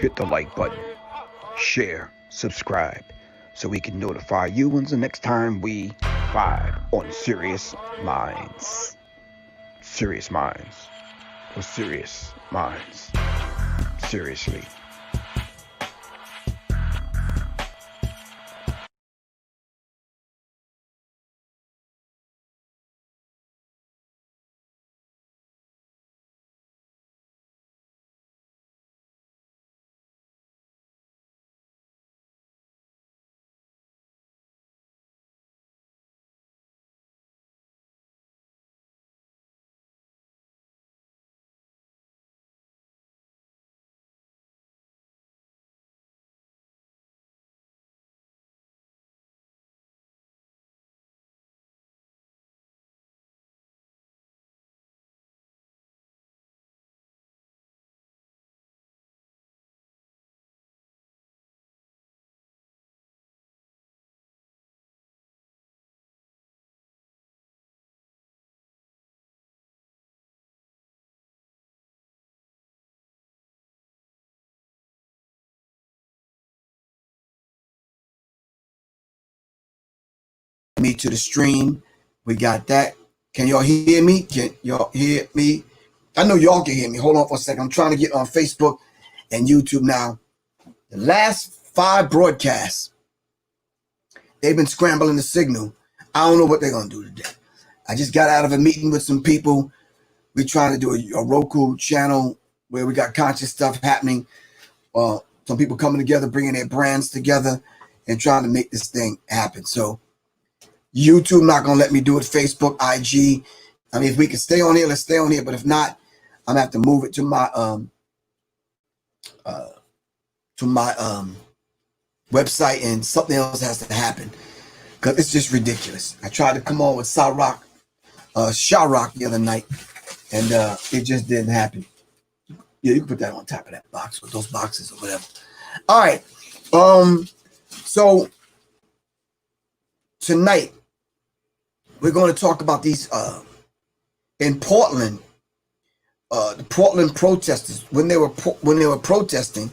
hit the like button, share, subscribe, so we can notify you when's the next time we vibe on Sirius Mindz. Sirius Mindz. Or Sirius Mindz. Seriously. Me to the stream. We got that. Can y'all hear me? Can y'all hear me? I know y'all can hear me. Hold on for a second. I'm trying to get on Facebook and YouTube now. The last 5 broadcasts, they've been scrambling the signal. I don't know what they're going to do today. I just got out of a meeting with some people. We're trying to do a Roku channel where we got conscious stuff happening. Some people coming together, bringing their brands together and trying to make this thing happen. So YouTube not going to let me do it. Facebook, IG. I mean, if we can stay on here, let's stay on here. But if not, I'm going to have to move it to my website, and something else has to happen because it's just ridiculous. I tried to come on with Shawrock the other night, and it just didn't happen. Yeah, you can put that on top of that box with those boxes or whatever. All right. So tonight we're going to talk about these in Portland. The Portland protesters, when they were protesting,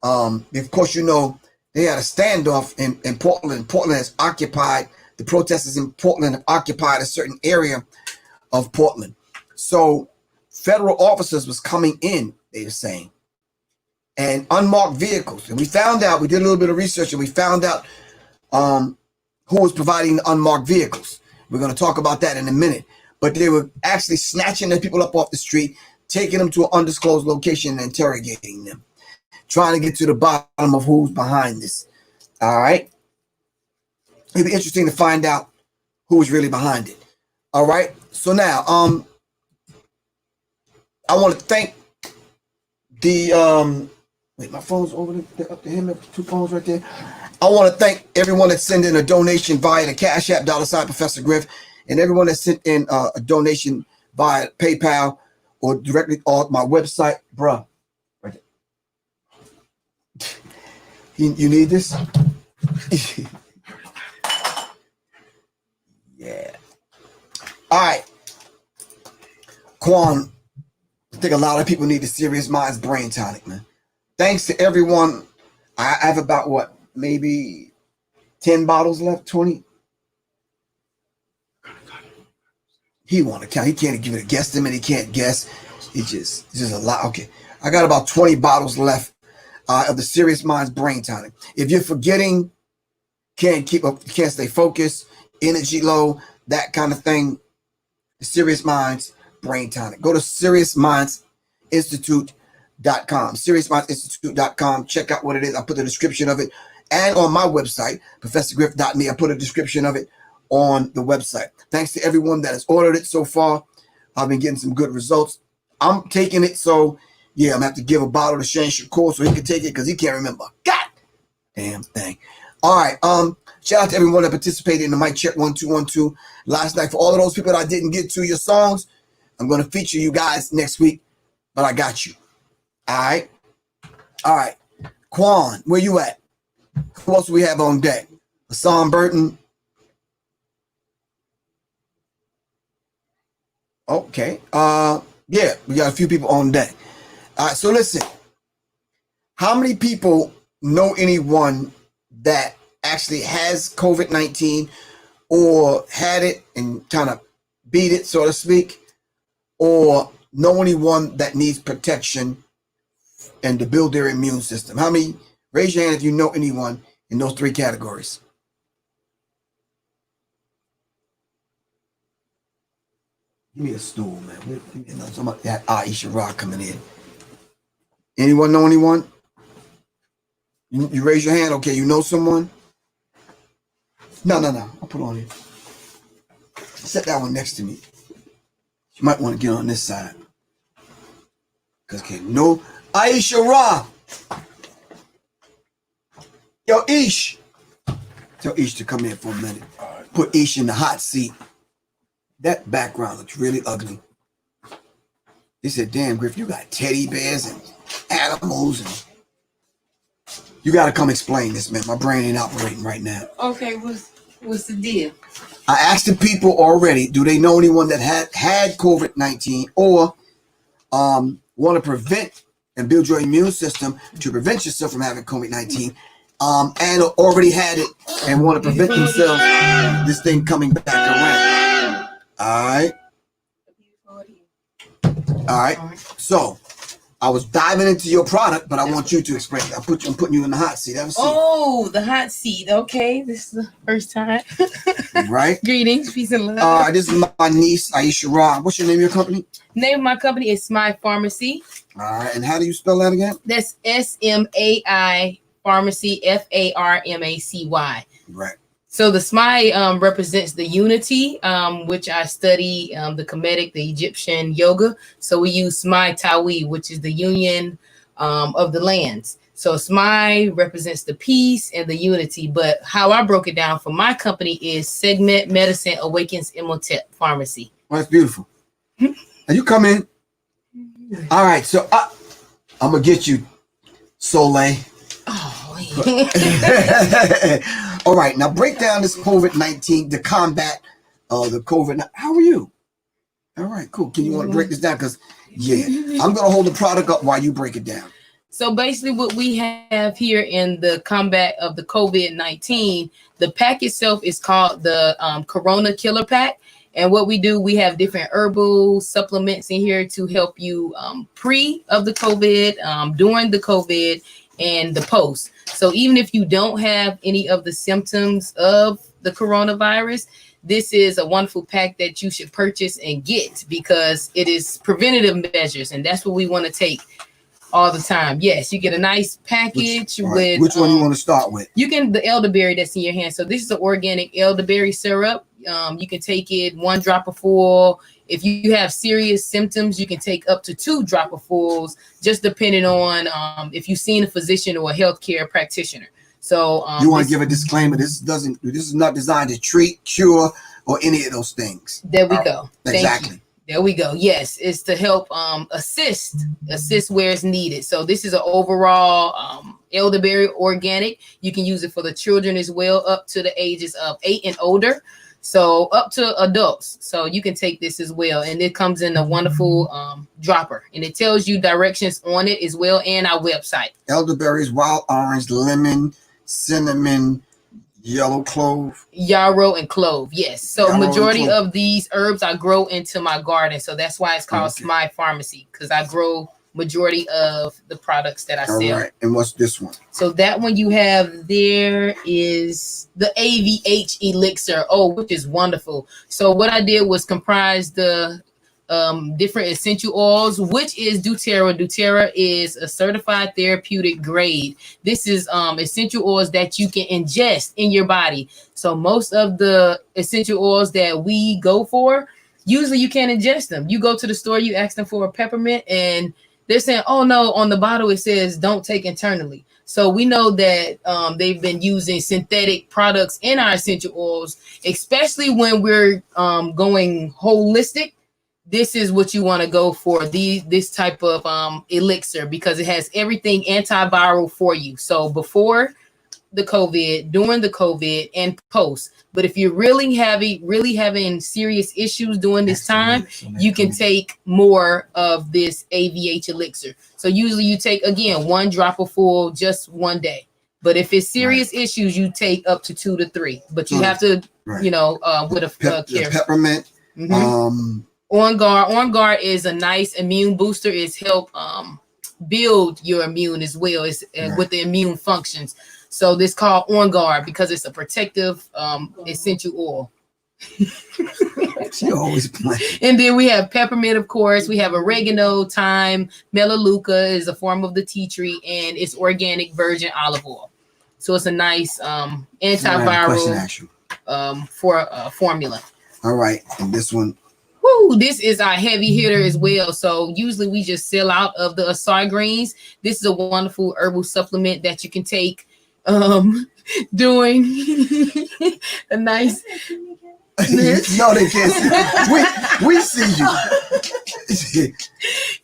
of course, you know, they had a standoff in Portland. Portland has occupied, the protesters in Portland have occupied a certain area of Portland. So federal officers was coming in, they were saying, and unmarked vehicles. And we found out, we did a little bit of research, and we found out who was providing the unmarked vehicles. We're going to talk about that in a minute. But they were actually snatching the people up off the street, taking them to an undisclosed location and interrogating them, trying to get to the bottom of who's behind this. All right. It'd be interesting to find out who was really behind it. All right. So now, I want to thank the, wait, my phone's over there, up to him, 2 phones right there. I want to thank everyone that sent in a donation via the Cash App, $ Professor Griff, and everyone that sent in a donation via PayPal or directly on my website, bruh. Right there. You need this? Yeah. All right. Quan, I think a lot of people need the Sirius Mindz brain tonic, man. Thanks to everyone. I have about, what, maybe 10 bottles left, 20? He want to count. He can't give it a guesstimate. He can't guess. It's just a lot. Okay. I got about 20 bottles left of the Sirius Mindz brain tonic. If you're forgetting, can't keep up, can't stay focused, energy low, that kind of thing, the Sirius Mindz brain tonic. Go to SiriousMindsInstitute.com. SiriousMindsInstitute.com. Check out what it is. I put the description of it. And on my website, ProfessorGriff.me, I put a description of it on the website. Thanks to everyone that has ordered it so far. I've been getting some good results. I'm taking it, so yeah, I'm gonna have to give a bottle to Shane Shakur so he can take it because he can't remember. God damn thing. All right. Shout out to everyone that participated in the mic check 1 2 1 2 last night. For all of those people that I didn't get to your songs, I'm gonna feature you guys next week, but I got you. All right. All right. Quan, where you at? Who else do we have on deck? Hassan Burton. Okay. Yeah, we got a few people on deck. All right, so listen. How many people know anyone that actually has COVID-19 or had it and kind of beat it, so to speak, or know anyone that needs protection and to build their immune system? How many? Raise your hand if you know anyone in those three categories. Give me a stool, man. You know, somebody that Aisha Rock coming in. Anyone know anyone? You raise your hand. Okay, you know someone? No. I'll put it on here. Set that one next to me. You might want to get on this side. Because okay, no. Aisha Ra. Yo, Ish. Tell Ish to come in for a minute. Put Ish in the hot seat. That background looks really ugly. They said, damn, Griff, you got teddy bears and animals and you got to come explain this, man. My brain ain't operating right now. Okay, what's the deal? I asked the people already, do they know anyone that had COVID-19 or want to prevent and build your immune system to prevent yourself from having COVID-19 and already had it and want to prevent themselves this thing coming back around. All right. So I was diving into your product, but I want you to explain it. I'm putting you in the hot seat. Oh, the hot seat. Okay, this is the first time. Right. Greetings, peace and love. This is my niece, Aisha Ra. What's your name of your company? Name of my company is Smai Pharmacy. All right, and how do you spell that again? That's SMAI Pharmacy, FARMACY. Right. So the Smai represents the unity, which I study the Kemetic, the Egyptian yoga. So we use Smai Tawi, which is the union of the lands. So Smai represents the peace and the unity. But how I broke it down for my company is Segment Medicine Awakens Imhotep Pharmacy. Well, that's beautiful. And you come in. All right, so I'm gonna get you, Soleil. Oh. All right, now break down this COVID-19, the combat the COVID. How are you? All right, cool. Can you want to break this down? Because, yeah, I'm going to hold the product up while you break it down. So basically what we have here in the combat of the COVID-19, the pack itself is called the Corona Killer Pack. And what we do, we have different herbal supplements in here to help you pre of the COVID, during the COVID, and the post. So even if you don't have any of the symptoms of the coronavirus, this is a wonderful pack that you should purchase and get because it is preventative measures. And that's what we want to take all the time. Yes, you get a nice package with which one you want to start with? You can the elderberry that's in your hand. So this is an organic elderberry syrup. You can take it 1 dropper full. If you have serious symptoms, you can take up to 2 dropper fulls, just depending on if you've seen a physician or a healthcare practitioner. So you want to give a disclaimer. This is not designed to treat, cure, or any of those things. There we go. Exactly. There we go. Yes, it's to help assist where it's needed. So this is an overall elderberry organic. You can use it for the children as well, up to the ages of 8 and older. So up to adults. So you can take this as well. And it comes in a wonderful dropper. And it tells you directions on it as well and our website. Elderberries, wild orange, lemon, cinnamon, yellow clove. Yarrow and clove. Yes. So yarrow majority of these herbs I grow into my garden. So that's why it's called Smai Pharmacy, because I grow majority of the products that I sell. All right. And what's this one? So that one you have there is the AVH elixir. Oh, which is wonderful. So what I did was comprise the different essential oils, which is doTERRA. doTERRA is a certified therapeutic grade. This is essential oils that you can ingest in your body. So most of the essential oils that we go for, usually you can't ingest them. You go to the store, you ask them for a peppermint, and they're saying, oh no, on the bottle it says don't take internally. So we know that they've been using synthetic products in our essential oils, especially when we're going holistic. This is what you want to go for, this type of elixir, because it has everything antiviral for you. So before the COVID, during the COVID, and post. But if you're really having serious issues during this time, you can take more of this AVH elixir. So usually you take, again, 1 dropper full just one day. But if it's serious issues, you take up to 2 to 3. But you have to, with a care. Peppermint. On guard is a nice immune booster. It's help build your immune as well as with the immune functions. So this called On Guard because it's a protective essential oil. She always playing. And then we have peppermint, of course. We have oregano, thyme, melaleuca is a form of the tea tree, and it's organic virgin olive oil. So it's a nice antiviral formula. All right, and this one. Woo, this is our heavy hitter as well. So usually we just sell out of the acai greens. This is a wonderful herbal supplement that you can take doing a nice. No, they can't see. We see you.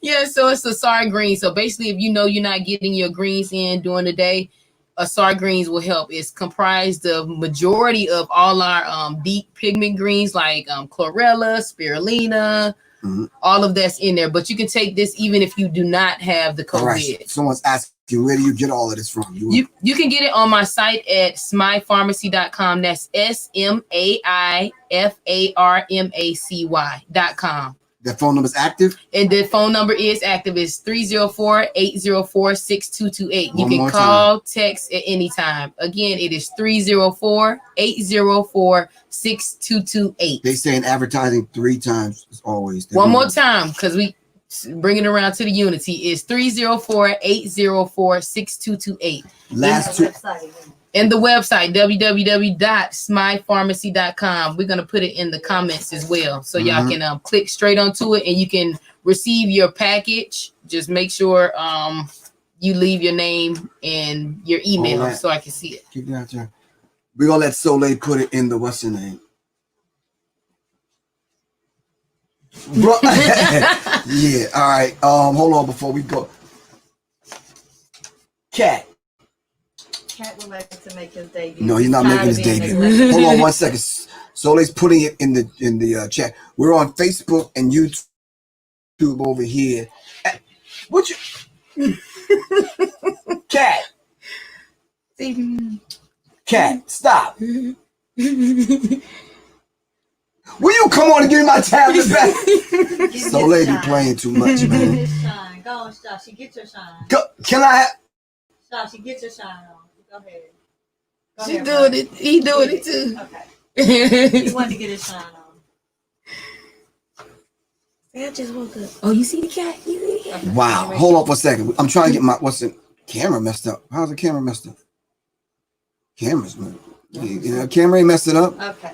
Yeah, so it's acai greens. So basically, if you know you're not getting your greens in during the day, acai greens will help. It's comprised of majority of all our deep pigment greens like chlorella, spirulina, all of that's in there. But you can take this even if you do not have the COVID. All right. Someone's asking, where do you get all of this from? You can get it on my site at smypharmacy.com. That's SMAIFARMACY.com. The phone number is active? And the phone number is active. It's 304-804-6228. You can call, text at any time. Again, it is 304-804-6228. They say in advertising 3 times as always. One more time, because we bring it around to the unity. Is 304-804-6228. Last two. And the website, www.smypharmacy.com. We're going to put it in the comments as well. So y'all can click straight onto it and you can receive your package. Just make sure you leave your name and your email so I can see it. Keep that there. We're going to let Soleil put it in the what's your name? Bro. Yeah, all right. Hold on before we go. Cat would like to make his debut. No, he's not making his debut. Hold on 1 second. Soleil's putting it in the chat. We're on Facebook and YouTube over here. What you Cat, stop. Will you come on and give me my tablet back? Soleil be playing too much, man. Go on, Shashi, get your shine. Can I have Shashi, get your shine on. Go ahead. She doing it. He doing it too. Okay. He wanted to get his shine on. I just woke up. Oh, you see the cat? Okay. Wow. Hold on for a second. I'm trying to get my camera messed up. How's the camera messed up? Camera's man. Camera ain't messed it up. Okay.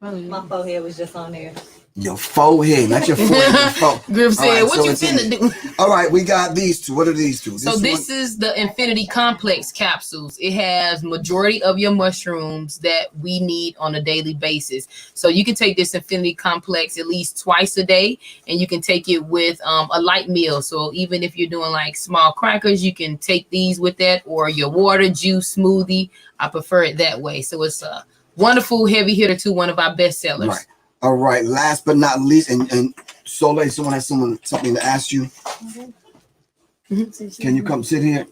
My forehead was just on there. Your forehead, not your forehead. Griff said, right, what you finna do? All right, we got these two. What are these two? This is the Infinity Complex capsules. It has majority of your mushrooms that we need on a daily basis. So you can take this Infinity Complex at least twice a day, and you can take it with a light meal. So even if you're doing like small crackers, you can take these with that, or your water, juice, smoothie. I prefer it that way. So it's a wonderful heavy hitter too, one of our best sellers. Right. All right, last but not least, and Soleil, someone has something to ask you. Can you come sit here?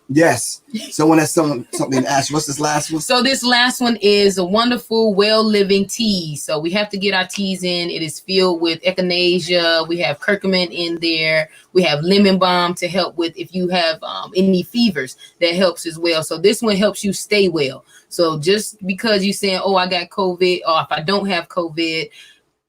Yes. Someone has something to ask you. What's this last one? So this last one is a wonderful well-living tea. So we have to get our teas in. It is filled with echinacea. We have curcumin in there. We have lemon balm to help with if you have any fevers. That helps as well. So this one helps you stay well. So just because you're saying, oh, I got COVID, or if I don't have COVID,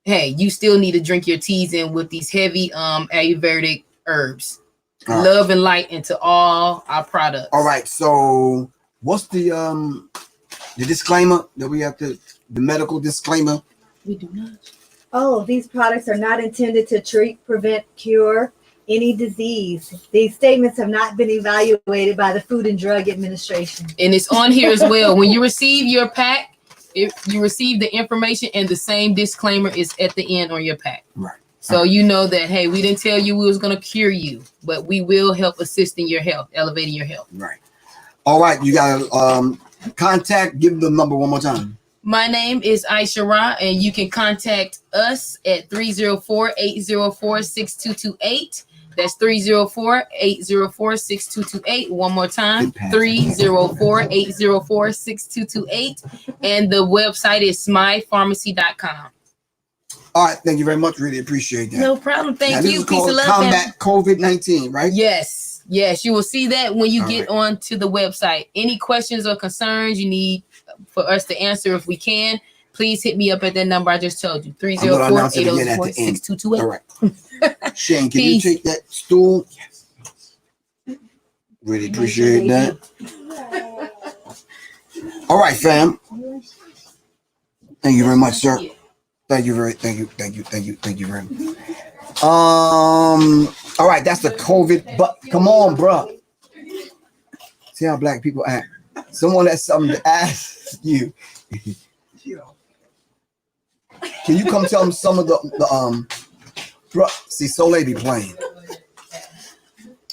hey, you still need to drink your teas in with these heavy Ayurvedic herbs. Right. Love and light into all our products. All right. So what's the disclaimer that we have to, the medical disclaimer? We do not. Oh, these products are not intended to treat, prevent, cure any disease. These statements have not been evaluated by the Food and Drug Administration. And it's on here as well. When you receive your pack, if you receive the information, and the same disclaimer is at the end on your pack. Right. So you know that, hey, we didn't tell you we was going to cure you, but we will help assist in your health, elevating your health. Right. All right. You got Contact, give the number one more time. My name is Aisha Ra, and you can contact us at 304-804-6228. That's 304-804-6228. One more time, 304-804-6228. And the website is smypharmacy.com. All right, thank you very much. Really appreciate that. No problem. Thank now, you. This is Peace called and love. Combat COVID-19, right? Yes. Yes. You will see that when you All get right. onto the website. Any questions or concerns you need for us to answer if we can, please hit me up at that number I just told you. 304-804-6228. All right. Shane, can Peace. you take that stool? Yes. Really appreciate that. All right, fam. Thank you very much, sir. Thank you very much. All right, that's the COVID, but come on, bro. See how black people act. Someone has something to ask you. Can you come tell them some of the bro? See, Soleil be playing.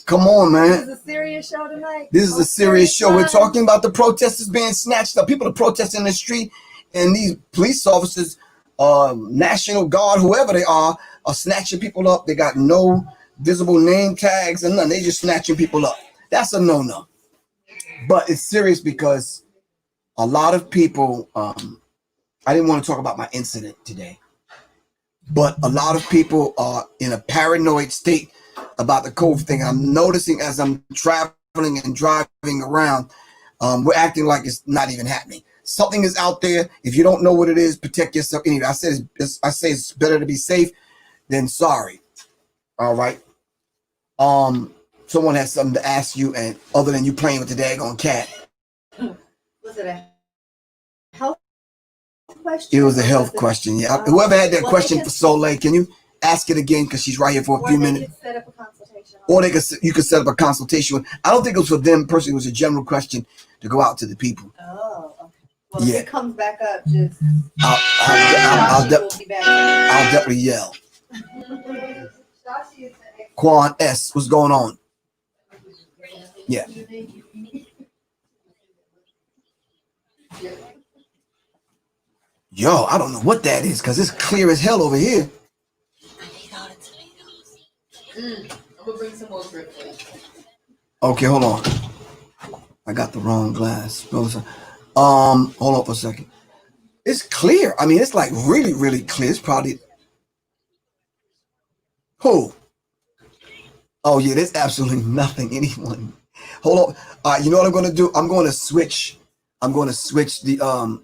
Come on, man. This is a serious show tonight. This is a serious show. We're talking about the protesters being snatched up. People are protesting in the street, and these police officers, National Guard, whoever they are snatching people up. They got no visible name tags and nothing. They just snatching people up. That's a no-no. But it's serious because a lot of people, I didn't want to talk about my incident today, but a lot of people are in a paranoid state about the COVID thing. I'm noticing as I'm traveling and driving around, we're acting like it's not even happening. Something is out there. If you don't know what it is, protect yourself. Anyway, I say it's better to be safe than sorry. All right. Someone has something to ask you, and other than you playing with the daggone cat. Was it a health question? It was a health question. Yeah. Whoever had that question for Soleil, can you ask it again? Because she's right here for a few minutes. Set up a consultation. Or you could set up a consultation. I don't think it was for them personally. It was a general question to go out to the people. Oh, okay. Well, Yeah. if it comes back up, just I'll definitely yell. Quan S, what's going on? Yeah. Yo, I don't know what that is because it's clear as hell over here. I'm gonna bring some more Griff. Okay, hold on. I got the wrong glass. Hold on for a second. It's clear. I mean, it's like really, really clear. It's probably who? Oh yeah, there's absolutely nothing. Anyone. Hold on. All right, you know what I'm gonna do? I'm gonna switch the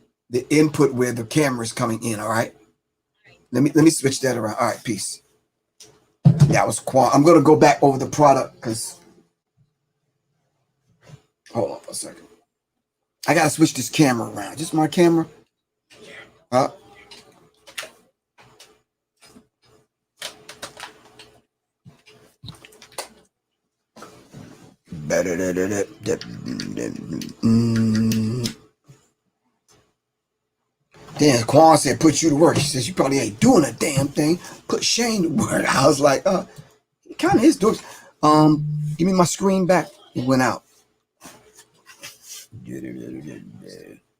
input where the camera is coming in. All right. Let me switch that around. All right, peace. That was Quan. I'm gonna go back over the product because hold on for a second. I gotta switch this camera around. Just my camera. Then Quan said, put you to work. She says, you probably ain't doing a damn thing. Put Shane to work. I was like, it kind of is doing. Give me my screen back. It went out.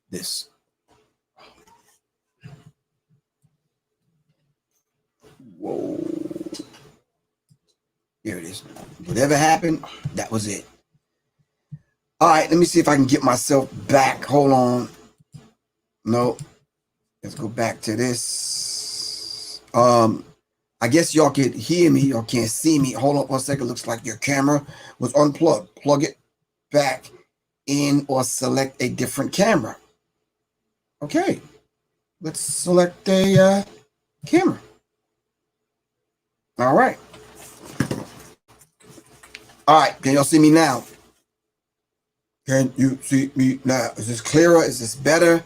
This. Whoa. Here it is. Whatever happened, that was it. All right, let me see if I can get myself back. Hold on. No. Let's go back to this. I guess y'all can hear me. Y'all can't see me. Hold on for a second. Looks like your camera was unplugged. Plug it back in or select a different camera. Okay. Let's select a camera. All right. All right. Can y'all see me now? Can you see me now? Is this clearer? Is this better?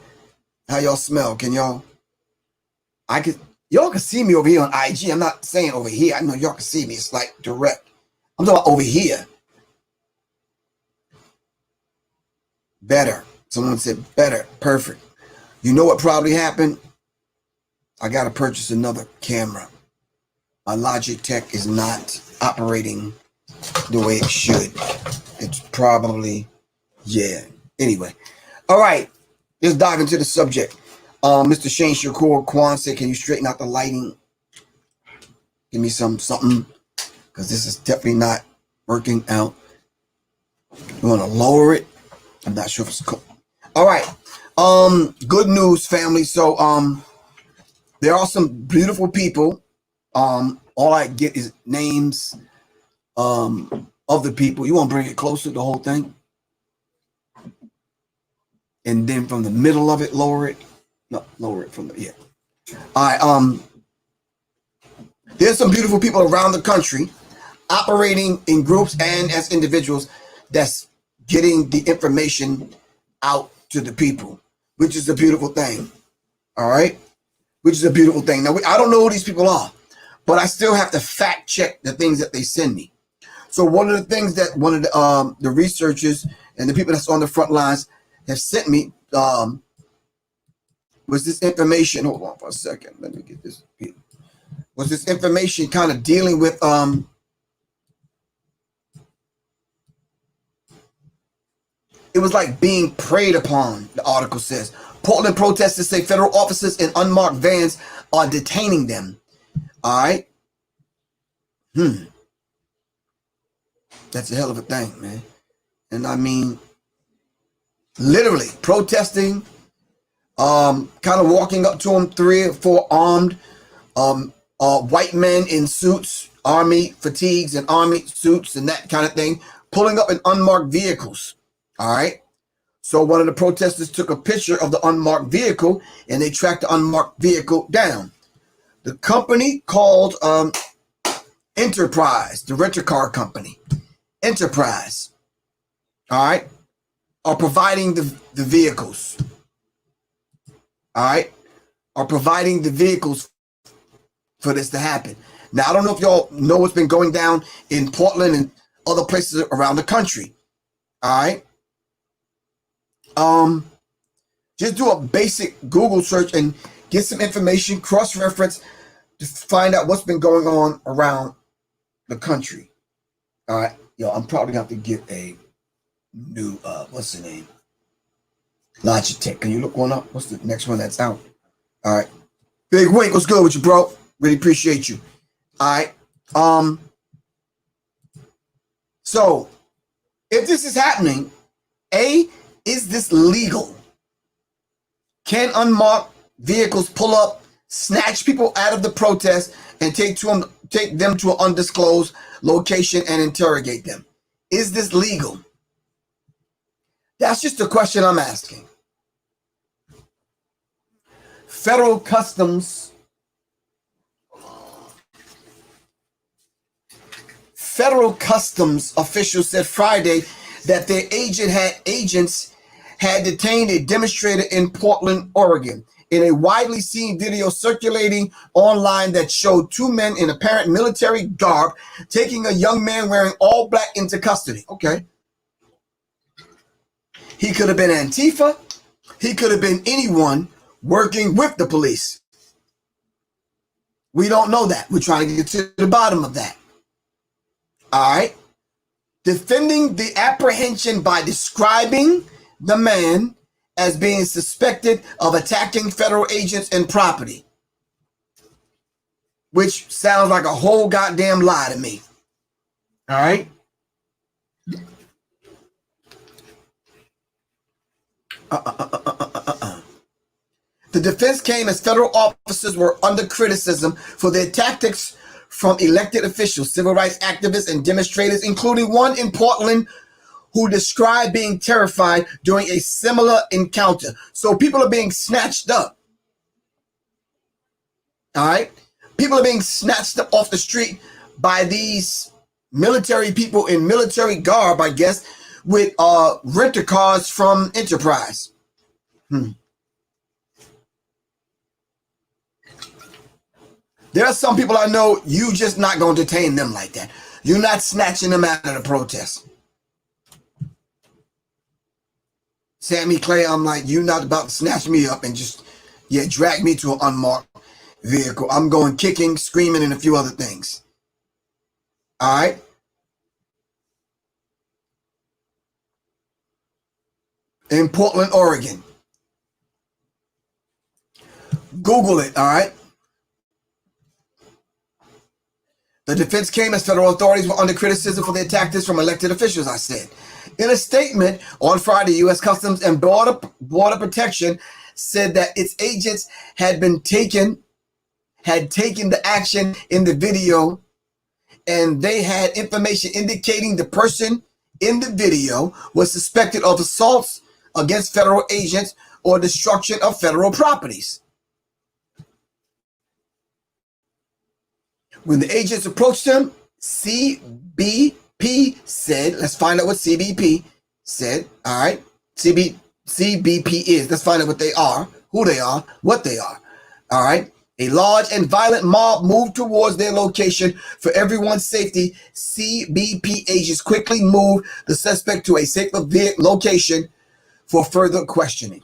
How y'all smell? Can y'all? Y'all can see me over here on IG. I'm not saying over here. I know y'all can see me. It's like direct. I'm talking about over here. Better. Someone said better. Perfect. You know what probably happened? I got to purchase another camera. My Logitech is not operating the way it should. It's probably, yeah. Anyway. All right, let's dive into the subject. Mr. Shane Shakur Kwan said, can you straighten out the lighting? Give me something, because this is definitely not working out. You want to lower it? I'm not sure if it's cool. All right. Good news, family. So there are some beautiful people. All I get is names of the people. You want to bring it closer, the whole thing? And then from the middle of it, lower it. No, lower it from the, yeah. All right. There's some beautiful people around the country operating in groups and as individuals that's getting the information out to the people, which is a beautiful thing. All right. Which is a beautiful thing. Now, I don't know who these people are, but I still have to fact check the things that they send me. So one of the things that one of the researchers and the people that's on the front lines have sent me was this information. Hold on for a second. Let me get this. Was this information kind of dealing with it was like being preyed upon, the article says. Portland protesters say federal officers in unmarked vans are detaining them. All right. That's a hell of a thing, man. And I mean, literally protesting, kind of walking up to them, 3 or 4 armed white men in suits, army fatigues and army suits and that kind of thing, pulling up in unmarked vehicles. All right. So one of the protesters took a picture of the unmarked vehicle and they tracked the unmarked vehicle down. The company called Enterprise, the rental car company, Enterprise, all right, are providing the vehicles. All right, are providing the vehicles for this to happen. Now, I don't know if y'all know what's been going down in Portland and other places around the country. All right. Just do a basic Google search and get some information, cross-reference to find out what's been going on around the country. All right. Yo, I'm probably going to have to get a new, what's the name? Logitech. Can you look one up? What's the next one that's out? All right. Big Wink, what's good with you, bro? Really appreciate you. All right. So if this is happening, is this legal? Can unmarked vehicles pull up, snatch people out of the protest, and take them to an undisclosed location and interrogate them? Is this legal? That's just a question I'm asking. Federal Customs officials said Friday that their agents had detained a demonstrator in Portland, Oregon, in a widely seen video circulating online that showed 2 men in apparent military garb taking a young man wearing all black into custody. Okay. He could have been Antifa. He could have been anyone working with the police. We don't know that. We're trying to get to the bottom of that. All right. Defending the apprehension by describing the man as being suspected of attacking federal agents and property, which sounds like a whole goddamn lie to me. All right. The defense came as federal officers were under criticism for their tactics from elected officials, civil rights activists, and demonstrators, including one in Portland who described being terrified during a similar encounter. So people are being snatched up. All right. People are being snatched up off the street by these military people in military garb, I guess, with renter cars from Enterprise. There are some people I know, you just not going to detain them like that. You're not snatching them out of the protest. Sammy Clay, I'm like, you're not about to snatch me up and just, drag me to an unmarked vehicle. I'm going kicking, screaming, and a few other things. All right? in Portland, Oregon. Google it, all right? The defense came as federal authorities were under criticism for their tactics from elected officials, I said. In a statement on Friday, U.S. Customs and Border Protection said that its agents had taken the action in the video, and they had information indicating the person in the video was suspected of assaults against federal agents or destruction of federal properties. When the agents approached him, CBP said, let's find out what CBP said. All right. CBP is. Let's find out what they are, who they are, what they are. All right. A large and violent mob moved towards their location. For everyone's safety, CBP agents quickly moved the suspect to a safer location for further questioning.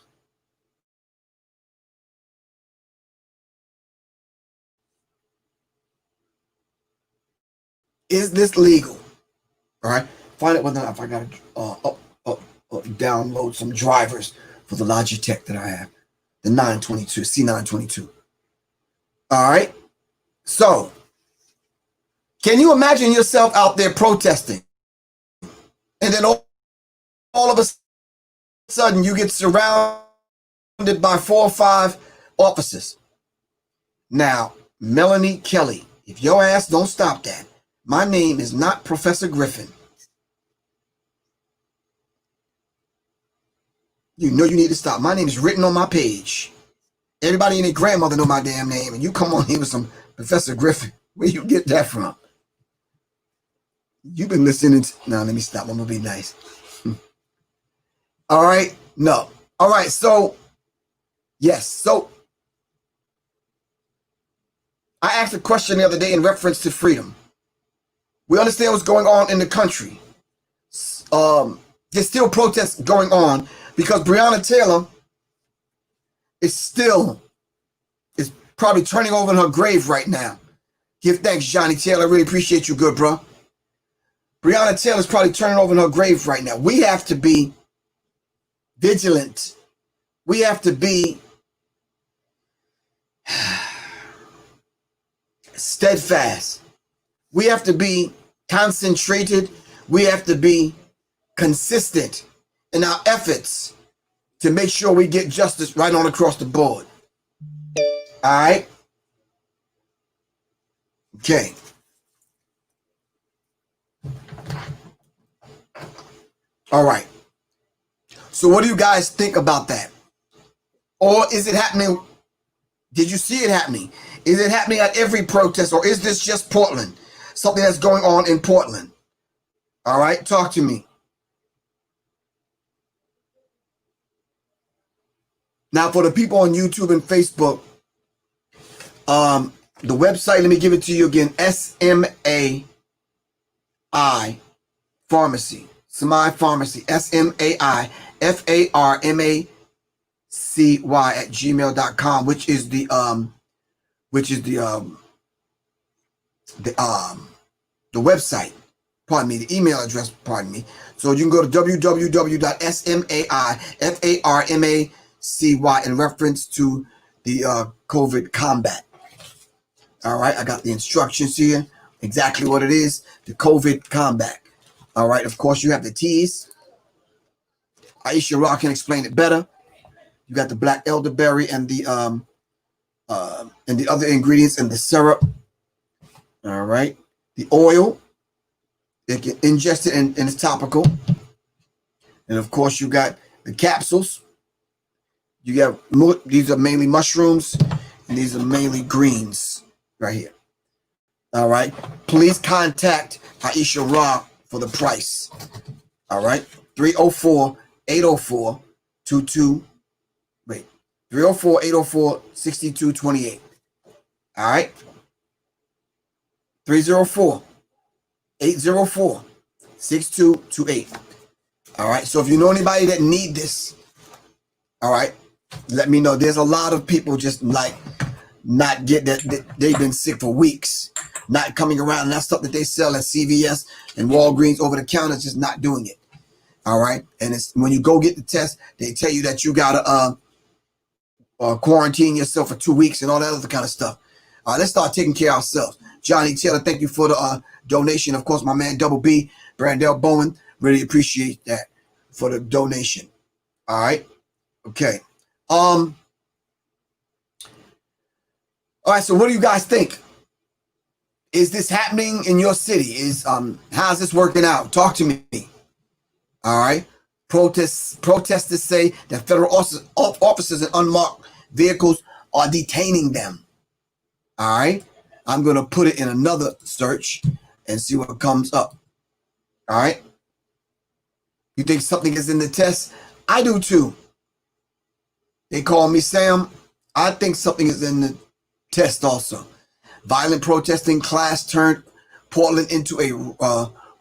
Is this legal? All right. Find out whether or not if I got to download some drivers for the Logitech that I have, the 922, C922. All right. So, can you imagine yourself out there protesting, and then all of a sudden you get surrounded by 4 or 5 officers? Now, Melanie Kelly, if your ass don't stop that, my name is not Professor Griffin. You know you need to stop. My name is written on my page. Everybody and their grandmother know my damn name, and you come on here with some Professor Griffin. Where you get that from? You've been listening to... Now, let me stop. I'm going to be nice. All right? No. All right, so... Yes, so... I asked a question the other day in reference to freedom. We understand what's going on in the country. There's still protests going on because Breonna Taylor is probably turning over in her grave right now. Give thanks, Johnny Taylor. I really appreciate you, good bro. Breonna Taylor is probably turning over in her grave right now. We have to be vigilant. We have to be steadfast. We have to be concentrated. We have to be consistent in our efforts to make sure we get justice right on across the board. All right? Okay. All right. So what do you guys think about that? Or is it happening? Did you see it happening? Is it happening at every protest, or is this just Portland? Something that's going on in Portland? All right, talk to me. Now, for the people on YouTube and Facebook, the website, let me give it to you again, SMAI Pharmacy. SMAI Pharmacy, SMAI FARMACY at gmail.com, which is the website, pardon me, the email address, pardon me. So you can go to www.SMAIFARMACY in reference to the COVID combat. All right, I got the instructions here, exactly what it is, the COVID combat. All right, of course, you have the teas. Aisha Ra can explain it better. You got the black elderberry and the other ingredients and the syrup. All right, the oil. They can ingest it and it's topical. And of course, you got the capsules. You got these are mainly mushrooms, and these are mainly greens right here. All right, please contact Aisha Ra for the price. All right, 304-804-22. Wait, 304-804-6228. All right, 304-804-6228. All right, so if you know anybody that need this, all right, let me know. There's a lot of people just like not get that. They've been sick for weeks, not coming around. And that stuff that they sell at CVS and Walgreens over the counter is just not doing it. All right. And it's when you go get the test, they tell you that you gotta quarantine yourself for 2 weeks and all that other kind of stuff. All right, let's start taking care of ourselves. Johnny Taylor, thank you for the donation. Of course, my man Double B, Brandell Bowen, really appreciate that for the donation. All right. Okay. All right, so what do you guys think? Is this happening in your city? How's this working out? Talk to me. All right. Protesters say that federal officers in unmarked vehicles are detaining them. All right. I'm going to put it in another search and see what comes up. All right. You think something is in the test? I do too. They call me Sam. I think something is in the test also. Violent protesting class turned Portland into a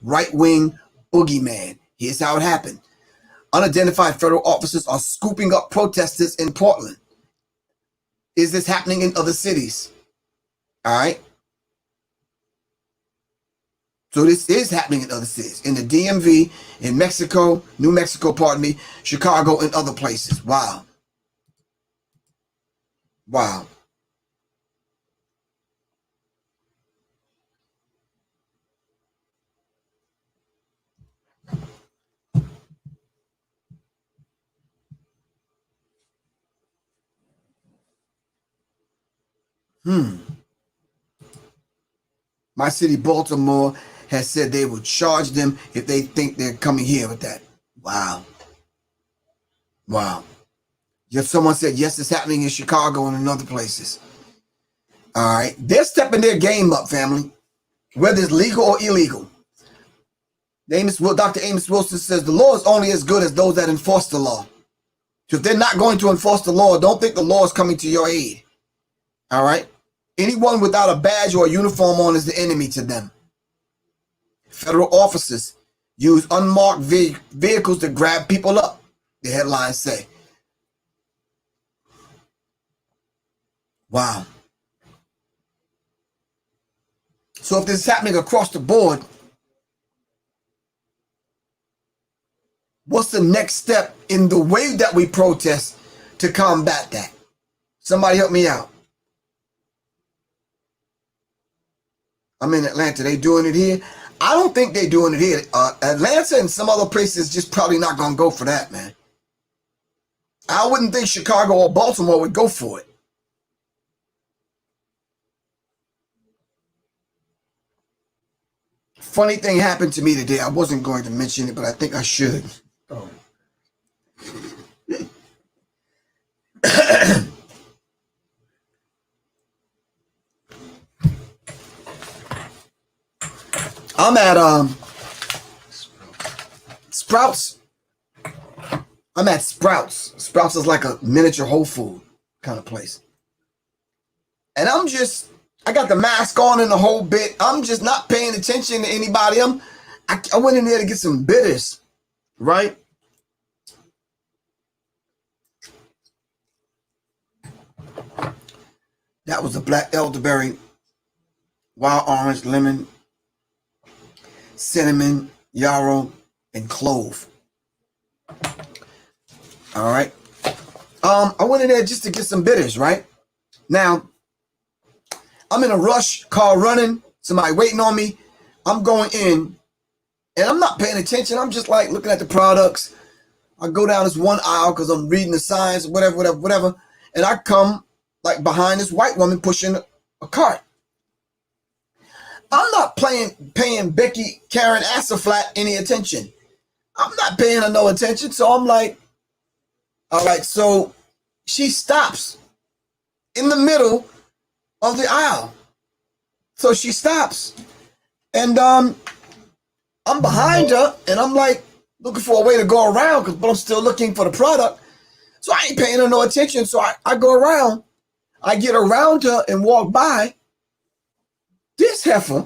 right-wing boogeyman. Here's how it happened. Unidentified federal officers are scooping up protesters in Portland. Is this happening in other cities? All right. So this is happening in other cities. In the DMV, in Mexico, New Mexico, pardon me, Chicago, and other places. Wow. Wow. My city, Baltimore, has said they will charge them if they think they're coming here with that. Wow. Wow. If someone said, yes, it's happening in Chicago and in other places. All right. They're stepping their game up, family, whether it's legal or illegal. Dr. Amos Wilson says the law is only as good as those that enforce the law. So if they're not going to enforce the law, don't think the law is coming to your aid. All right. Anyone without a badge or a uniform on is the enemy to them. Federal officers use unmarked vehicles to grab people up, the headlines say. Wow. So if this is happening across the board, what's the next step in the way that we protest to combat that? Somebody help me out. I'm in Atlanta. They doing it here? I don't think they're doing it here. Atlanta and some other places just probably not going to go for that, man. I wouldn't think Chicago or Baltimore would go for it. Funny thing happened to me today. I wasn't going to mention it, but I think I should. Oh. I'm at Sprouts. I'm at Sprouts. Sprouts is like a miniature Whole Food kind of place. And I got the mask on and the whole bit. I'm just not paying attention to anybody. I went in there to get some bitters, right? That was a black elderberry, wild orange, lemon, cinnamon, yarrow, and clove. All right. I went in there just to get some bitters, right? Now, I'm in a rush, car running, somebody waiting on me. I'm going in, and I'm not paying attention. I'm just like looking at the products. I go down this one aisle because I'm reading the signs, whatever. And I come like behind this white woman pushing a cart. I'm not paying Becky Karen Asserflat any attention. I'm not paying her no attention. So I'm like, all right, so she stops in the middle of the aisle. So she stops. And I'm behind her, and I'm like looking for a way to go around, but I'm still looking for the product. So I ain't paying her no attention. So I go around. I get around her and walk by. This heifer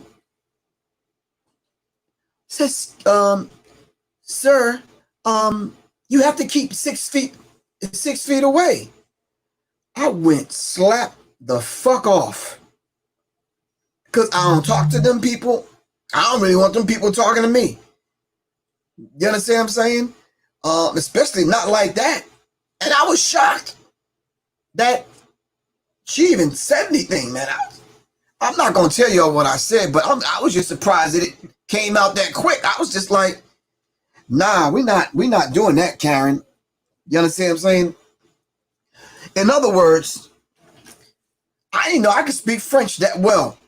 says, sir, you have to keep 6 feet away. I went slap the fuck off. Because I don't talk to them people. I don't really want them people talking to me. You understand what I'm saying? Especially not like that. And I was shocked that she even said anything, man. I'm not gonna tell y'all what I said, but I was just surprised that it came out that quick. I was just like, nah, we not doing that, Karen. You understand what I'm saying? In other words, I didn't know I could speak French that well,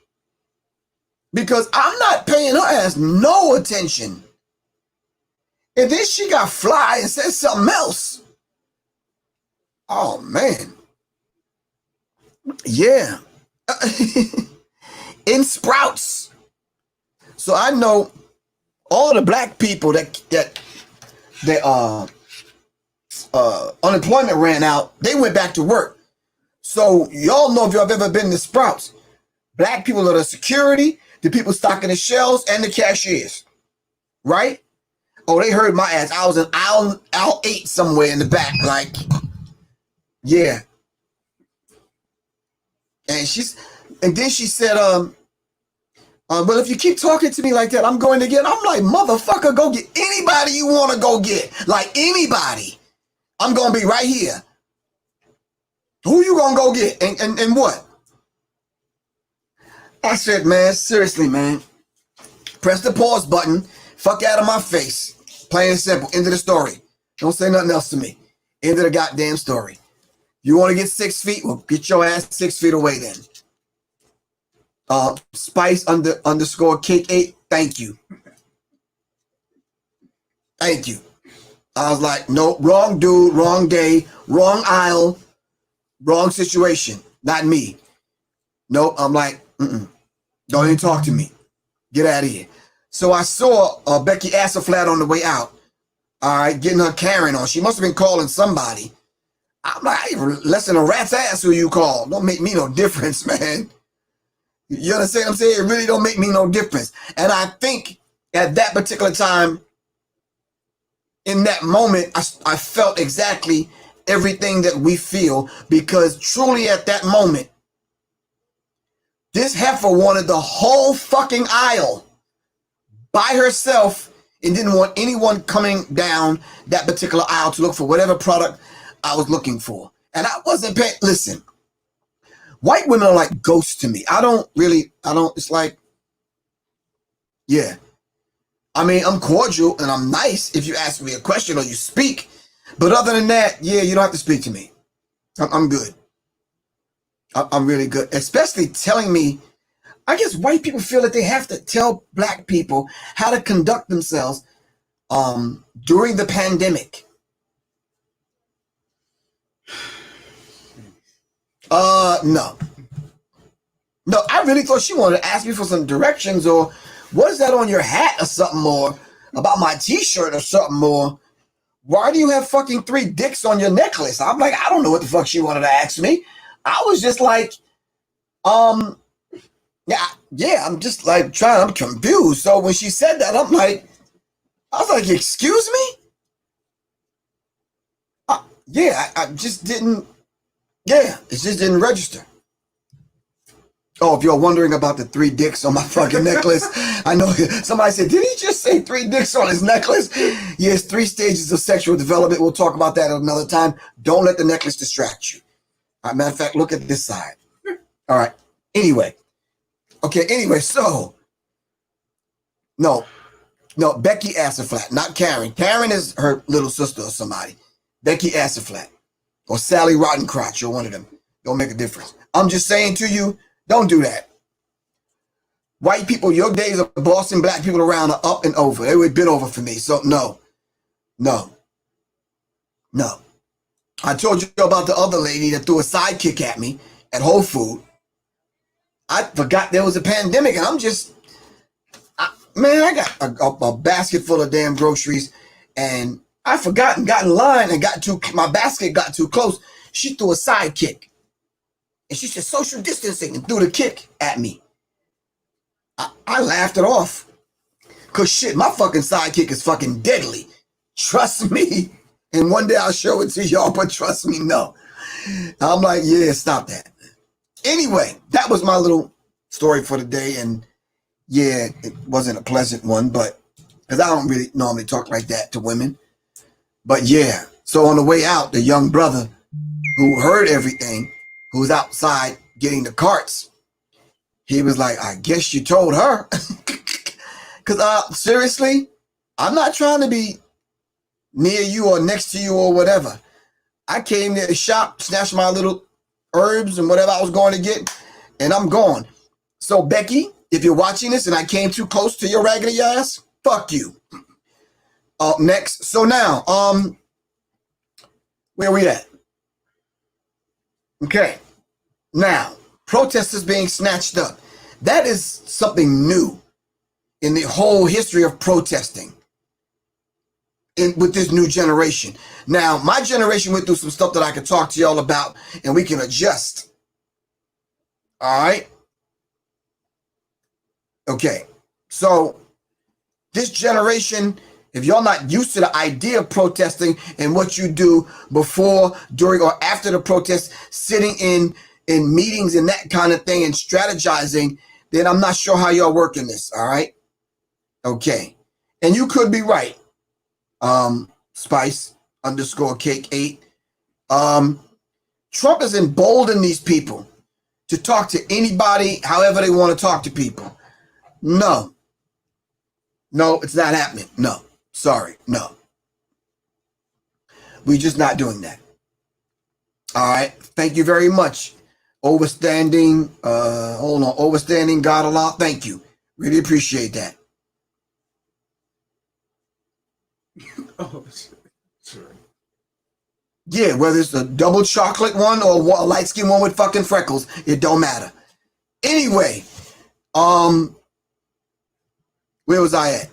because I'm not paying her ass no attention. And then she got fly and said something else. Oh man. Yeah. In Sprouts. So I know all the black people that unemployment ran out, they went back to work. So y'all know, if y'all have ever been to Sprouts, black people are the security, the people stocking the shelves, and the cashiers. Right? Oh, they heard my ass. I was in aisle 8 somewhere in the back, like, yeah. And then she said, well, if you keep talking to me like that, I'm going to get. I'm like, motherfucker, go get anybody you want to go get. Like, anybody. I'm going to be right here. Who you going to go get? And what? I said, man, seriously, man. Press the pause button. Fuck out of my face. Plain and simple. End of the story. Don't say nothing else to me. End of the goddamn story. You want to get 6 feet? Well, get your ass 6 feet away then. Spice underscore cake 8. Thank you. Thank you. I was like, no, wrong dude, wrong day, wrong aisle, wrong situation. Not me. Nope. I'm like, don't even talk to me. Get out of here. So I saw Becky Assaflat on the way out. All right, getting her Karen on. She must have been calling somebody. I'm like, I even less than a rat's ass who you call. Don't make me no difference, man. You understand what I'm saying? It really don't make me no difference. And I think at that particular time, in that moment, I felt exactly everything that we feel, because truly at that moment, this heifer wanted the whole fucking aisle by herself and didn't want anyone coming down that particular aisle to look for whatever product I was looking for. And I wasn't paying. Listen, white women are like ghosts to me. It's like, yeah. I mean, I'm cordial and I'm nice if you ask me a question or you speak. But other than that, yeah, you don't have to speak to me. I'm good. I'm really good. Especially telling me, I guess white people feel that they have to tell black people how to conduct themselves during the pandemic. No. No, I really thought she wanted to ask me for some directions, or what is that on your hat or something, or about my t-shirt or something, or why do you have fucking 3 dicks on your necklace? I'm like, I don't know what the fuck she wanted to ask me. I was just like, yeah, I'm just like I'm confused. So when she said that, I was like, excuse me? Yeah, I just didn't, it just didn't register. Oh, if you're wondering about the 3 dicks on my fucking necklace, I know somebody said, did he just say 3 dicks on his necklace? Yes, 3 stages of sexual development. We'll talk about that at another time. Don't let the necklace distract you. Matter of fact, look at this side. All right. Anyway. Okay, anyway, so. No, Becky Assaflat, not Karen. Karen is her little sister or somebody. Becky Assaflat or Sally Rottencrotch or one of them. Don't make a difference. I'm just saying to you, don't do that. White people, your days of bossing black people around are up and over. They would have been over for me. So no. I told you about the other lady that threw a sidekick at me at Whole Foods. I forgot there was a pandemic, and I got a basket full of damn groceries, and I forgot and got in line and my basket got too close. She threw a sidekick. And she said, social distancing, and threw the kick at me. I laughed it off. Because shit, my fucking sidekick is fucking deadly. Trust me. And one day I'll show it to y'all, but trust me, no. I'm like, yeah, stop that. Anyway, that was my little story for the day. And yeah, it wasn't a pleasant one, but because I don't really normally talk like that to women. But yeah, so on the way out, the young brother who heard everything, who was outside getting the carts, he was like, I guess you told her. Because seriously, I'm not trying to be near you or next to you or whatever. I came there to shop, snatched my little herbs and whatever I was going to get, and I'm gone. So Becky, if you're watching this and I came too close to your raggedy ass, fuck you. Next. So now, where we at? Okay. Now, protesters being snatched up. That is something new in the whole history of protesting with this new generation. Now, my generation went through some stuff that I could talk to y'all about, and we can adjust. All right? Okay. So, this generation, if y'all not used to the idea of protesting and what you do before, during, or after the protest, sitting in meetings and that kind of thing and strategizing, then I'm not sure how y'all working this, all right? Okay. And you could be right. Spice_cake8. Trump has emboldened these people to talk to anybody however they want to talk to people. No, it's not happening. No, sorry, no. We're just not doing that. All right. Thank you very much. Overstanding, overstanding God a lot. Thank you. Really appreciate that. Oh, sure. Yeah, whether it's a double chocolate one or a light skin one with fucking freckles, it don't matter. Anyway, where was I at?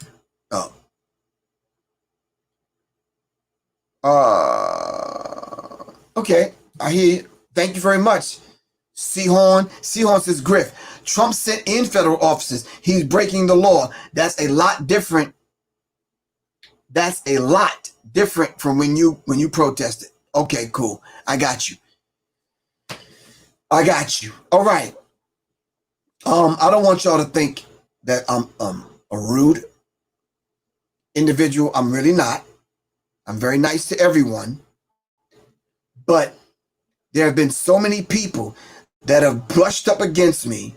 Okay, I hear you. Thank you very much. Seahorn says, Griff, Trump sent in federal officers. He's breaking the law. That's a lot different. That's a lot different from when you protested. Okay, cool. I got you. All right. I don't want y'all to think that I'm a rude individual. I'm really not. I'm very nice to everyone. But there have been so many people that have brushed up against me,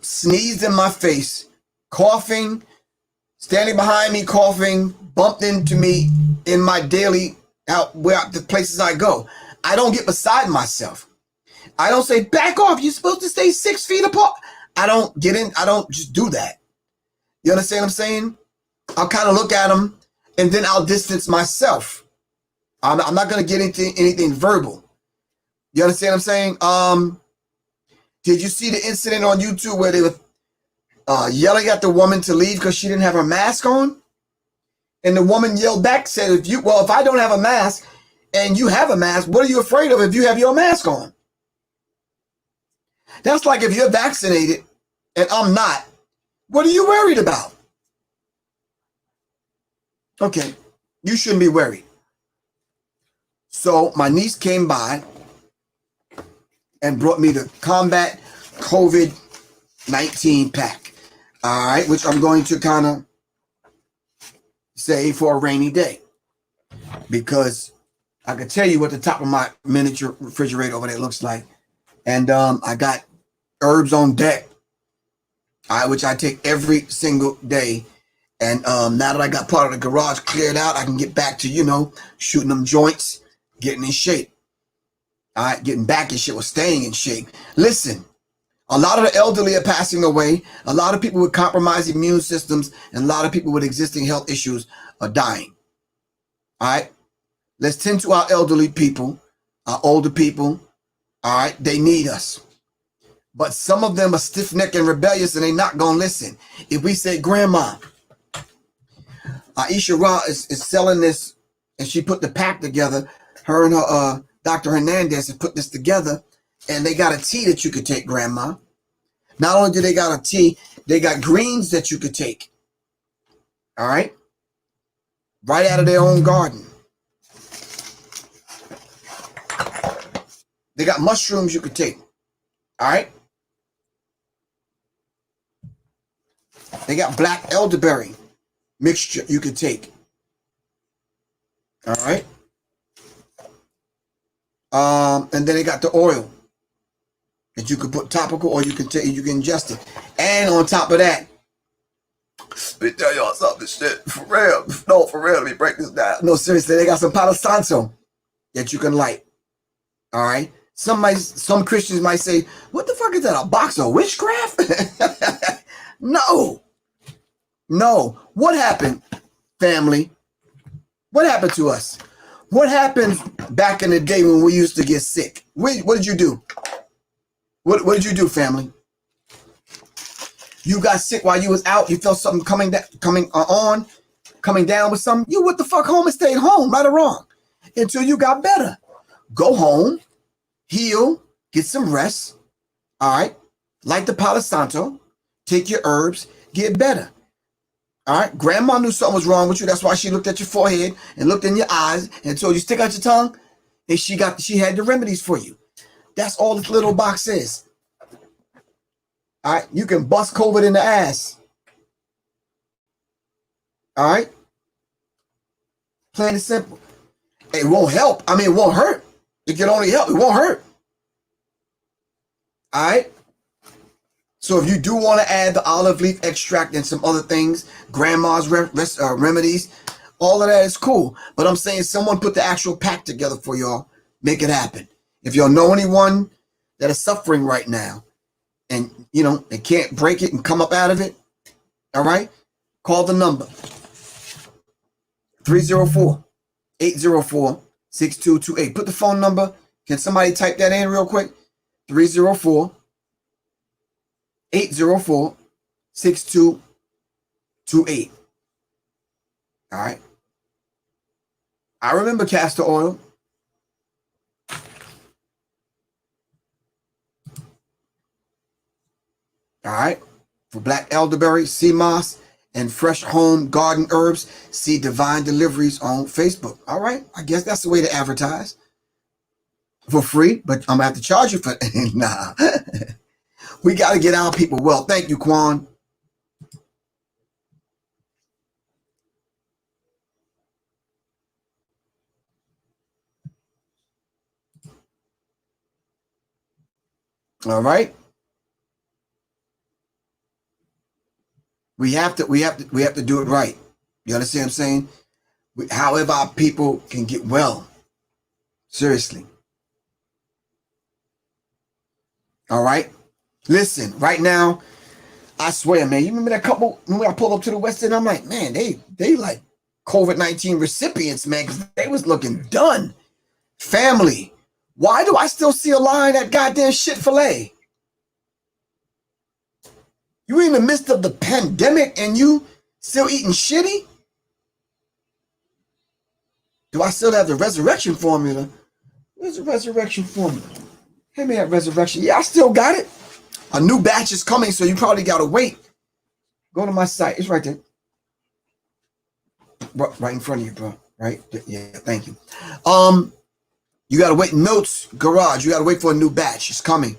sneezed in my face, coughing, standing behind me, coughing, bumped into me in my daily the places I go. I don't get beside myself. I don't say, back off, you're supposed to stay 6 feet apart. I don't get in. I don't just do that. You understand what I'm saying? I'll kind of look at them and then I'll distance myself. I'm not going to get into anything verbal. You understand what I'm saying? Did you see the incident on YouTube where they were yelling at the woman to leave because she didn't have her mask on? And the woman yelled back, said, if I don't have a mask and you have a mask, what are you afraid of if you have your mask on? That's like if you're vaccinated and I'm not, what are you worried about? Okay, you shouldn't be worried. So my niece came by and brought me the Combat COVID-19 pack. All right, which I'm going to kind of save for a rainy day. Because I can tell you what the top of my miniature refrigerator over there looks like. And I got herbs on deck, which I take every single day. And now that I got part of the garage cleared out, I can get back to, shooting them joints, getting in shape. All right, getting back in shape or staying in shape. Listen, a lot of the elderly are passing away. A lot of people with compromised immune systems and a lot of people with existing health issues are dying. All right, let's tend to our elderly people, our older people. All right, they need us. But some of them are stiff-necked and rebellious and they're not going to listen. If we say, Grandma, Aisha Ra is selling this, and she put the pack together. Her and her Dr. Hernandez have put this together, and they got a tea that you could take, Grandma. Not only do they got a tea, they got greens that you could take. All right? Right out of their own garden. They got mushrooms you could take. All right? They got black elderberry. mixture you could take. All right. And then they got the oil that you could put topical, or you can take, you can ingest it. And on top of that, let me tell y'all something, shit, for real. No, for real, let me break this down. No, seriously, they got some Palo Santo that you can light. All right. Some Christians might say, what the fuck is that, a box of witchcraft? No. What happened, family? What happened to us? What happened back in the day when we used to get sick? What did you do? What did you do, family? You got sick while you was out. You felt something coming down with something. You what the fuck home and stayed home, right or wrong, until you got better. Go home, heal, get some rest. All right, like the Palo Santo, take your herbs, get better. All right, grandma knew something was wrong with you. That's why she looked at your forehead and looked in your eyes and told you stick out your tongue. And she had the remedies for you. That's all this little box is. All right, you can bust COVID in the ass. All right, plain and simple. It won't help. I mean, it won't hurt. It can only help. It won't hurt. All right. So if you do want to add the olive leaf extract and some other things, grandma's remedies, all of that is cool. But I'm saying someone put the actual pack together for y'all. Make it happen. If y'all know anyone that is suffering right now and, you know, they can't break it and come up out of it, all right, call the number 304-804-6228. Put the phone number. Can somebody type that in real quick? 304-804-6228. All right. I remember castor oil. All right. For black elderberry, sea moss, and fresh home garden herbs, see Divine Deliveries on Facebook. All right. I guess that's the way to advertise. For free, but I'm going to have to charge you for it. Nah. We got to get our people well. Thank you, Quan. All right. We have to do it right. You understand what I'm saying? However our people can get well. Seriously. All right. Listen, right now, I swear, man, you remember that couple, when I pulled up to the West End, I'm like, man, they like COVID-19 recipients, man, because they was looking done. Family, why do I still see a line at goddamn Chick-fil-A? You in the midst of the pandemic and you still eating shitty? Do I still have the resurrection formula? Where's the resurrection formula? Hey, man, resurrection. Yeah, I still got it. A new batch is coming, so you probably got to wait. Go to my site. It's right there. Right in front of you, bro. Right? Yeah, thank you. You got to wait. Notes, garage. You got to wait for a new batch. It's coming.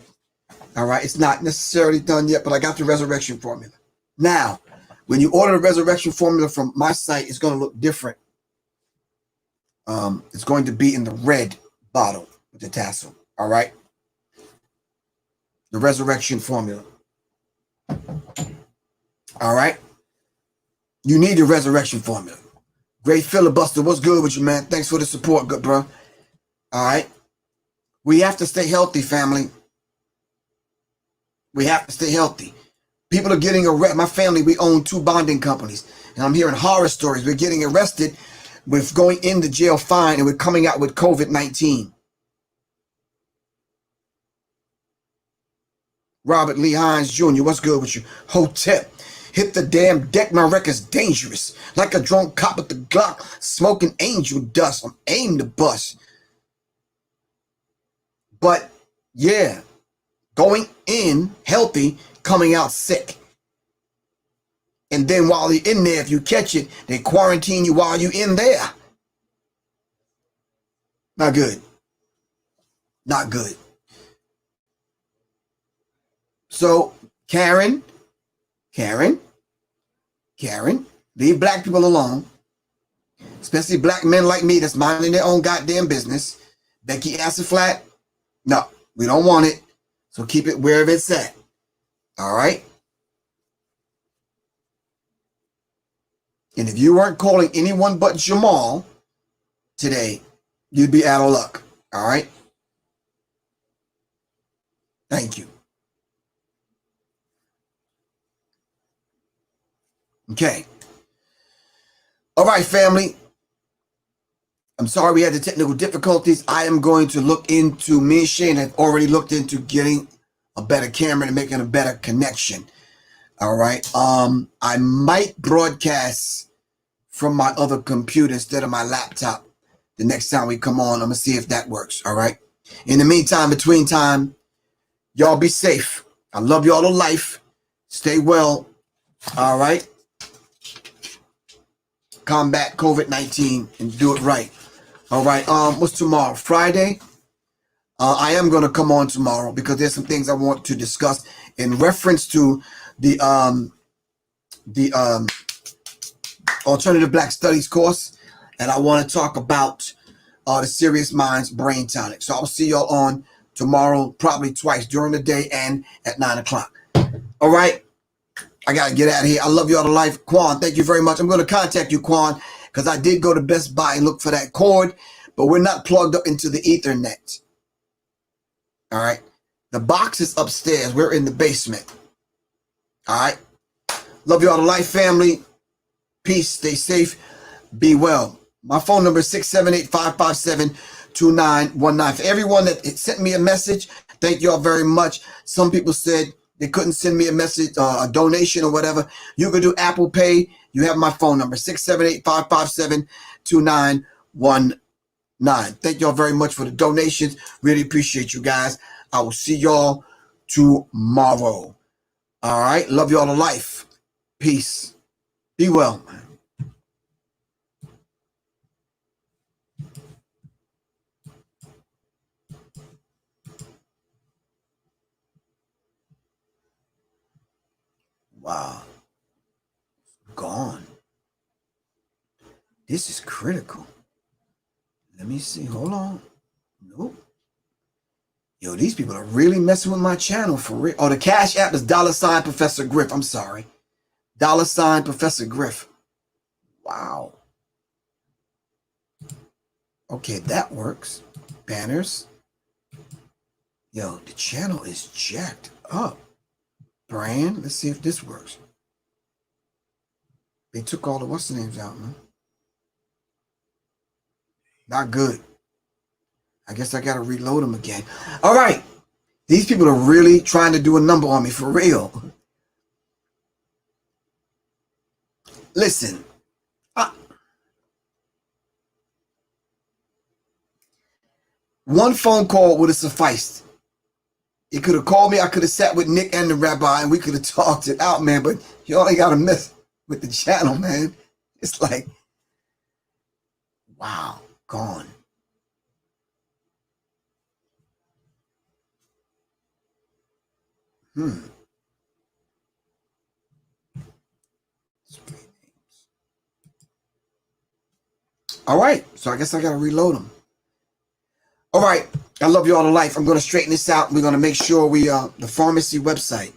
All right? It's not necessarily done yet, but I got the resurrection formula. Now, when you order the resurrection formula from my site, it's going to look different. It's going to be in the red bottle with the tassel. All right? The resurrection formula. All right. You need the resurrection formula. Great filibuster. What's good with you, man? Thanks for the support, good bro. All right. We have to stay healthy, family. We have to stay healthy. People are getting arrested. My family, we own 2 bonding companies, and I'm hearing horror stories. We're getting arrested with going into jail fine, and we're coming out with COVID-19. Robert Lee Hines Jr., what's good with you? Hotep, hit the damn deck, my record's dangerous. Like a drunk cop with the Glock, smoking angel dust. I'm aimed to bust. But, yeah, going in healthy, coming out sick. And then while you're in there, if you catch it, they quarantine you while you're in there. Not good. Not good. So, Karen, Leave black people alone, especially black men like me that's minding their own goddamn business. Becky Acid Flat, no, we don't want it. So keep it wherever it's at. All right? And if you weren't calling anyone but Jamal today, you'd be out of luck. All right? Thank you. Okay. All right, family. I'm sorry we had the technical difficulties. I am going to look into, me and Shane have already looked into getting a better camera and making a better connection. All right. I might broadcast from my other computer instead of my laptop the next time we come on. I'm going to see if that works. All right. In the meantime, between time, y'all be safe. I love y'all to life. Stay well. All right. Combat COVID-19 and do it right. All right. What's tomorrow? Friday? I am going to come on tomorrow because there's some things I want to discuss in reference to the Alternative Black Studies course, and I want to talk about the Sirius Mindz brain tonic. So I'll see y'all on tomorrow, probably twice during the day and at 9 o'clock. All right. I got to get out of here. I love you all to life. Quan, thank you very much. I'm going to contact you, Quan, because I did go to Best Buy and look for that cord, but we're not plugged up into the Ethernet. All right. The box is upstairs. We're in the basement. All right. Love you all to life, family. Peace. Stay safe. Be well. My phone number is 678-557-2919. For everyone that sent me a message, thank you all very much. Some people said they couldn't send me a message, a donation or whatever. You can do Apple Pay. You have my phone number, 678-557-2919. Thank you all very much for the donations. Really appreciate you guys. I will see y'all tomorrow. All right. Love you all to life. Peace. Be well. Wow. Gone. This is critical. Let me see. Hold on. Nope. Yo, these people are really messing with my channel for real. Oh, the Cash App is $ Professor Griff. I'm sorry. $ Professor Griff. Wow. Okay, that works. Banners. Yo, the channel is jacked up. Brand. Let's see if this works. They took all the what's the names out, man. Not good. I guess I got to reload them again. All right. These people are really trying to do a number on me for real. Listen. One phone call would have sufficed. He could have called me. I could have sat with Nick and the rabbi and we could have talked it out, man. But you only got to mess with the channel, man. It's like, wow, gone. All right. So I guess I got to reload them. All right. I love you all to life. I'm going to straighten this out. We're going to make sure we, the pharmacy website,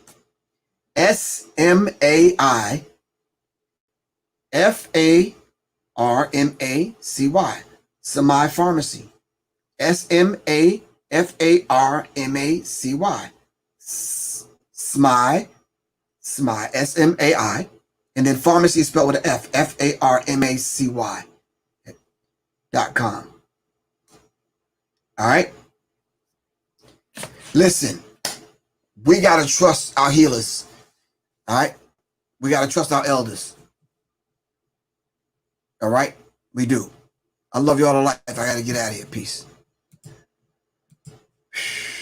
SMAIFARMACY, Semi Pharmacy, SMAFARMACY, SMI, SMAI, and then pharmacy is spelled with an F, FARMACY.com. All right. Listen, we got to trust our healers. All right. We got to trust our elders. All right. We do. I love you all to life. I got to get out of here. Peace.